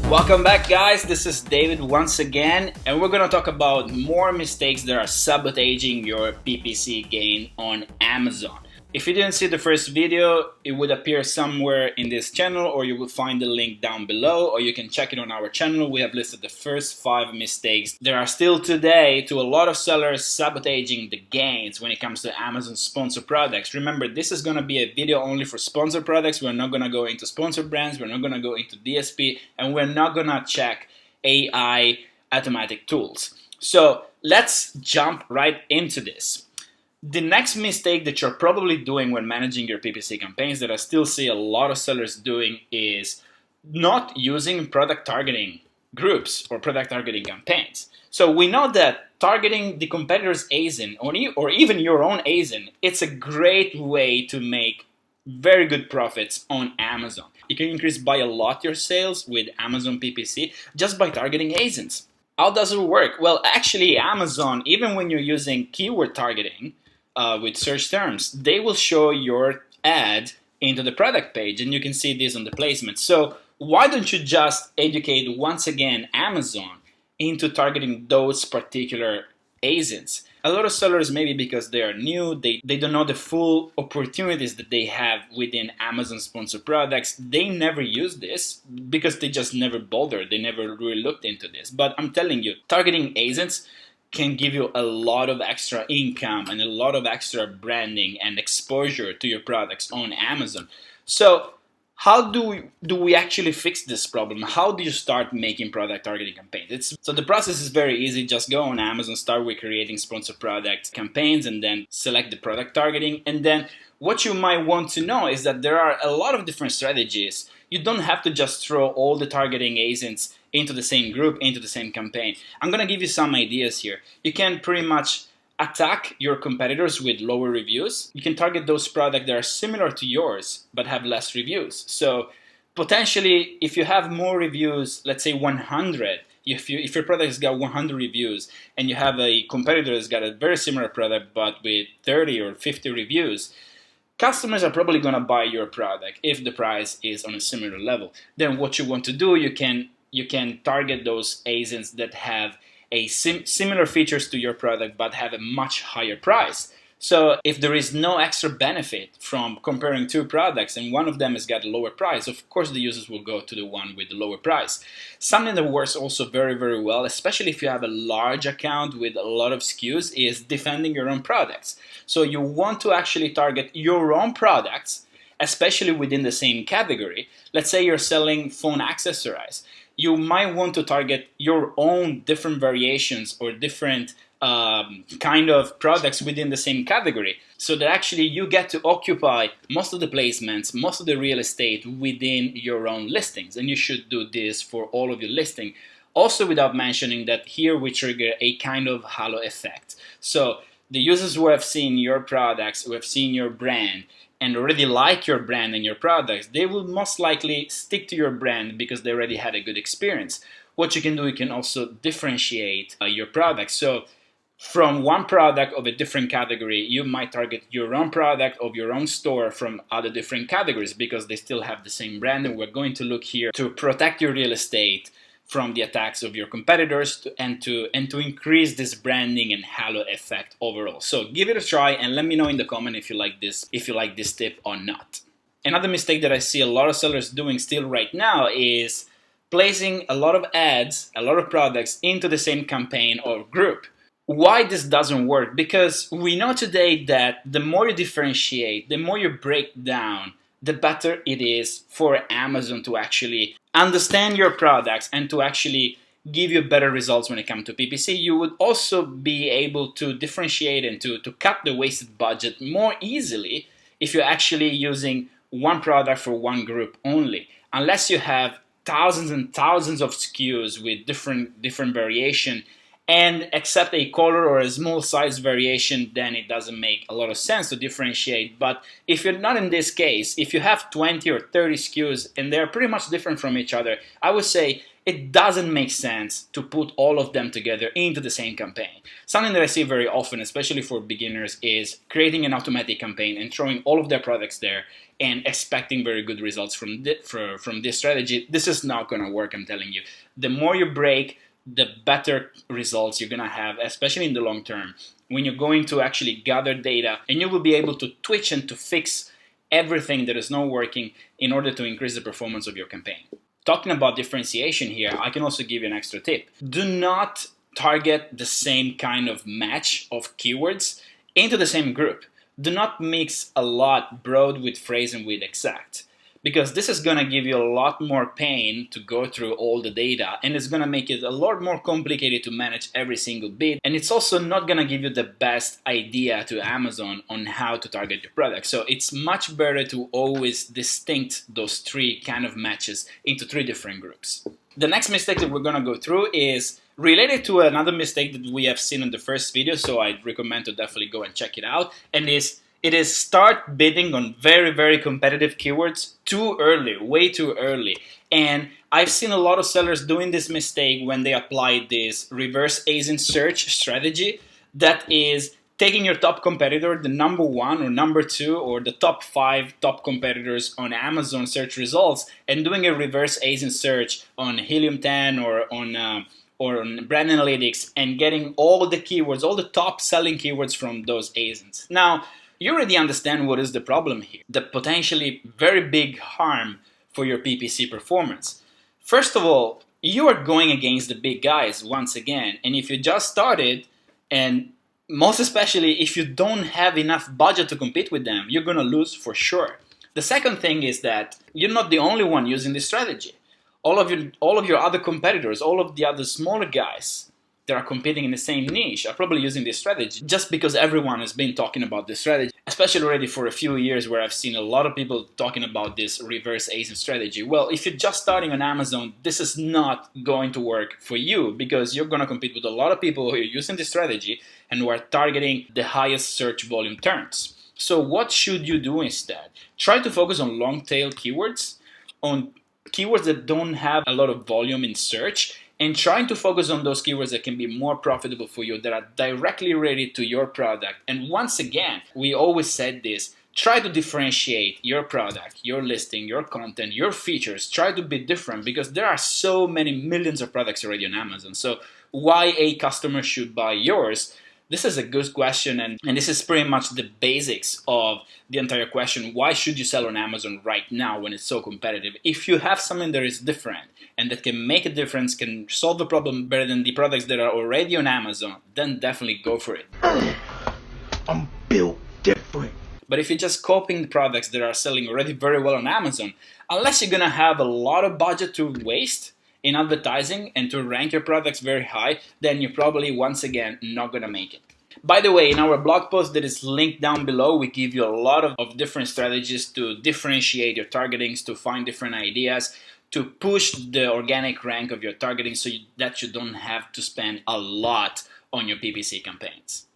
Welcome back, guys. This is David once again, and we're going to talk about more mistakes that are sabotaging your PPC gain on Amazon. If you didn't see the first video, it would appear somewhere in this channel, or you will find the link down below, or you can check it on our channel. We have listed the first 5 mistakes. There are still today to a lot of sellers sabotaging the gains when it comes to Amazon sponsored products. Remember, this is going to be a video only for sponsored products. We're not going to go into sponsored brands. We're not going to go into DSP, and we're not going to check AI automatic tools. So let's jump right into this. The next mistake that you're probably doing when managing your PPC campaigns that I still see a lot of sellers doing is not using product targeting groups or product targeting campaigns. So we know that targeting the competitor's ASIN or even your own ASIN, it's a great way to make very good profits on Amazon. You can increase by a lot your sales with Amazon PPC just by targeting ASINs. How does it work? Well, actually, Amazon, even when you're using keyword targeting, with search terms, they will show your ad into the product page, and you can see this on the placement. So why don't you just educate once again Amazon into targeting those particular ASINs? A lot of sellers, maybe because they are new, they don't know the full opportunities that they have within Amazon sponsored products. They never use this because they just never bothered. They never really looked into this. But I'm telling you, targeting ASINs can give you a lot of extra income and a lot of extra branding and exposure to your products on Amazon. So how do we actually fix this problem? How do you start making product targeting campaigns? So the process is very easy. Just go on Amazon, start with creating sponsored product campaigns, and then select the product targeting. And then what you might want to know is that there are a lot of different strategies. You don't have to just throw all the targeting ASINs into the same group, into the same campaign. I'm going to give you some ideas here. You can pretty much attack your competitors with lower reviews. You can target those products that are similar to yours but have less reviews. So potentially, if you have more reviews, let's say 100, if your product has got 100 reviews and you have a competitor that's got a very similar product but with 30 or 50 reviews, customers are probably going to buy your product if the price is on a similar level. Then what you want to do, you can target those ASINs that have a similar features to your product but have a much higher price. So if there is no extra benefit from comparing 2 products and one of them has got a lower price, of course the users will go to the one with the lower price. Something that works also very, very well, especially if you have a large account with a lot of SKUs, is defending your own products. So you want to actually target your own products, especially within the same category. Let's say you're selling phone accessories. You might want to target your own different variations or different kind of products within the same category, so that actually you get to occupy most of the placements, most of the real estate within your own listings. And you should do this for all of your listing. Also, without mentioning that here we trigger a kind of halo effect. So the users who have seen your products, who have seen your brand, and already like your brand and your products, they will most likely stick to your brand because they already had a good experience. What you can do, you can also differentiate your products. So from one product of a different category, you might target your own product of your own store from other different categories because they still have the same brand. And we're going to look here to protect your real estate from the attacks of your competitors and to increase this branding and halo effect overall. So give it a try and let me know in the comment if you like this tip or not. Another mistake that I see a lot of sellers doing still right now is placing a lot of ads, a lot of products into the same campaign or group. Why this doesn't work? Because we know today that the more you differentiate, the more you break down, the better it is for Amazon to actually understand your products and to actually give you better results when it comes to PPC. You would also be able to differentiate and to cut the wasted budget more easily if you're actually using one product for one group only. Unless you have thousands and thousands of SKUs with different variation and accept a color or a small size variation, then it doesn't make a lot of sense to differentiate. But if you're not in this case, if you have 20 or 30 SKUs and they're pretty much different from each other, I would say it doesn't make sense to put all of them together into the same campaign. Something that I see very often, especially for beginners, is creating an automatic campaign and throwing all of their products there and expecting very good results from this strategy. This is not going to work, I'm telling you. The more you break, the better results you're going to have, especially in the long term, when you're going to actually gather data, and you will be able to twitch and to fix everything that is not working in order to increase the performance of your campaign. Talking about differentiation here, I can also give you an extra tip. Do not target the same kind of match of keywords into the same group. Do not mix a lot broad with phrase and with exact, because this is going to give you a lot more pain to go through all the data, and it's going to make it a lot more complicated to manage every single bid, and it's also not going to give you the best idea to Amazon on how to target your product. So it's much better to always distinct those three kind of matches into three different groups. The next mistake that we're going to go through is related to another mistake that we have seen in the first video, so I'd recommend to definitely go and check it out, and it is start bidding on very, very competitive keywords too early, way too early. And I've seen a lot of sellers doing this mistake when they apply this reverse ASIN search strategy, that is taking your top competitor, the number one or number two, or the top 5 top competitors on Amazon search results, and doing a reverse ASIN search on Helium 10 or on Brand Analytics, and getting all the keywords, all the top selling keywords from those ASINs. Now, you already understand what is the problem here, the potentially very big harm for your PPC performance. First of all, you are going against the big guys once again, and if you just started, and most especially if you don't have enough budget to compete with them, you're going to lose for sure. The second thing is that you're not the only one using this strategy. All of your other competitors, all of the other smaller guys that are competing in the same niche are probably using this strategy, just because everyone has been talking about this strategy, especially already for a few years, where I've seen a lot of people talking about this reverse ASIN strategy. Well, if you're just starting on Amazon, this is not going to work for you, because you're going to compete with a lot of people who are using this strategy and who are targeting the highest search volume terms. So what should you do instead? Try to focus on long tail keywords, on keywords that don't have a lot of volume in search, and trying to focus on those keywords that can be more profitable for you, that are directly related to your product. And once again, we always said this, try to differentiate your product, your listing, your content, your features. Try to be different, because there are so many millions of products already on Amazon. So why a customer should buy yours? This is a good question, and this is pretty much the basics of the entire question. Why should you sell on Amazon right now when it's so competitive? If you have something that is different and that can make a difference, can solve the problem better than the products that are already on Amazon, then definitely go for it. I'm built different. But if you're just copying the products that are selling already very well on Amazon, unless you're going to have a lot of budget to waste in advertising and to rank your products very high, then you're probably, once again, not going to make it. By the way, in our blog post that is linked down below, we give you a lot of different strategies to differentiate your targetings, to find different ideas, to push the organic rank of your targeting, so that you don't have to spend a lot on your PPC campaigns.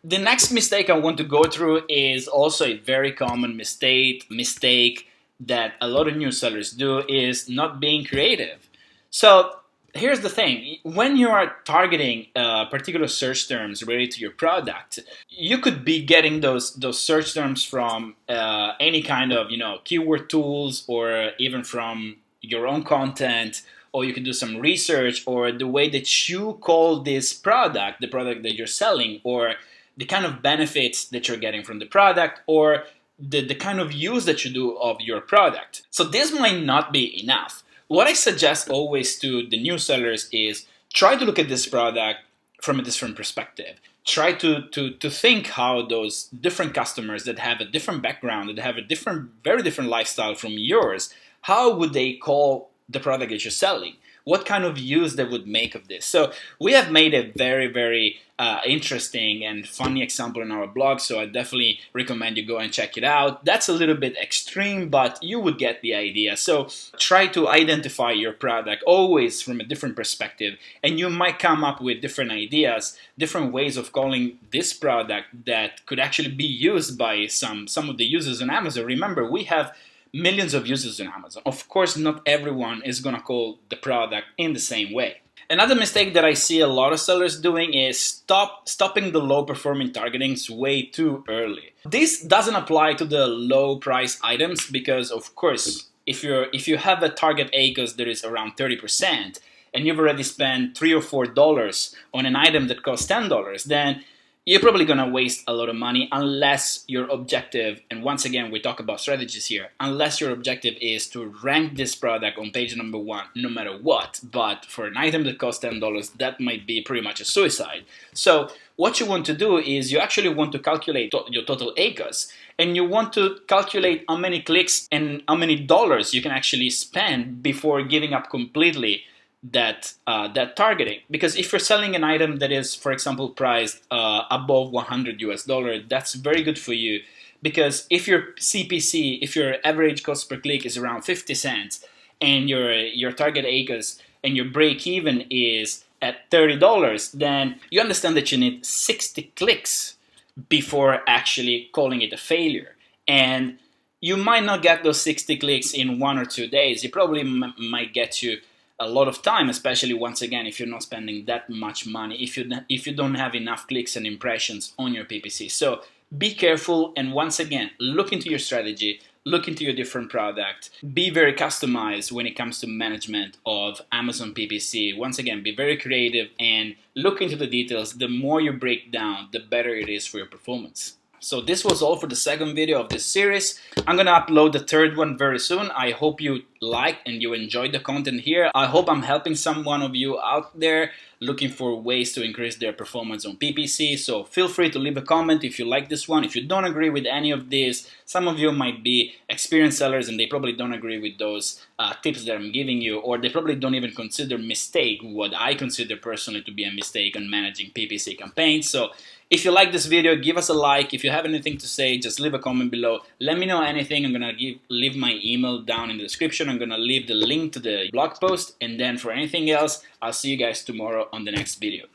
The next mistake I want to go through is also a very common mistake that a lot of new sellers do, is not being creative. So here's the thing, when you are targeting particular search terms related to your product, you could be getting those search terms from any kind of keyword tools, or even from your own content, or you can do some research, or the way that you call this product, the product that you're selling, or the kind of benefits that you're getting from the product, or the kind of use that you do of your product. So this might not be enough. What I suggest always to the new sellers is try to look at this product from a different perspective. Try to think how those different customers that have a different background, that have a very different lifestyle from yours, how would they call the product that you're selling? what kind of use they would make of this. So we have made a very interesting and funny example in our blog, so I definitely recommend you go and check it out. That's a little bit extreme, but you would get the idea. So try to identify your product always from a different perspective, and you might come up with different ideas, different ways of calling this product that could actually be used by some of the users on Amazon. Remember, we have millions of users on Amazon. Of course, not everyone is gonna call the product in the same way. Another mistake that I see a lot of sellers doing is stopping the low performing targetings way too early. This doesn't apply to the low price items because, of course, if you have a target ACOS that is around 30% and you've already spent $3 or $4 on an item that costs $10, then you're probably going to waste a lot of money unless your objective, and once again we talk about strategies here, unless your objective is to rank this product on page number 1 no matter what. But for an item that costs $10, that might be pretty much a suicide. So what you want to do is you actually want to calculate your total ACOS, and you want to calculate how many clicks and how many dollars you can actually spend before giving up completely that targeting. Because if you're selling an item that is, for example, priced above $100 that's very good for you, because if your CPC, if your average cost per click is around 50 cents and your target ACOS and your break even is at $30, then you understand that you need 60 clicks before actually calling it a failure. And you might not get those 60 clicks in 1 or 2 days. It probably might get you a lot of time, especially once again if you're not spending that much money, if you don't have enough clicks and impressions on your PPC. So be careful, and once again, look into your strategy, look into your different product, be very customized when it comes to management of Amazon PPC. Once again, be very creative and look into the details. The more you break down, the better it is for your performance. So this was all for the second video of this series. I'm gonna upload the third one very soon. I hope you liked and you enjoyed the content here. I hope I'm helping someone of you out there looking for ways to increase their performance on PPC. So feel free to leave a comment if you like this one. If you don't agree with any of this, some of you might be experienced sellers and they probably don't agree with those tips that I'm giving you, or they probably don't even consider mistake what I consider personally to be a mistake on managing PPC campaigns. So if you like this video, give us a like. If you have anything to say, just leave a comment below. Let me know anything. I'm gonna leave my email down in the description. I'm gonna leave the link to the blog post, and then for anything else, I'll see you guys tomorrow on the next video.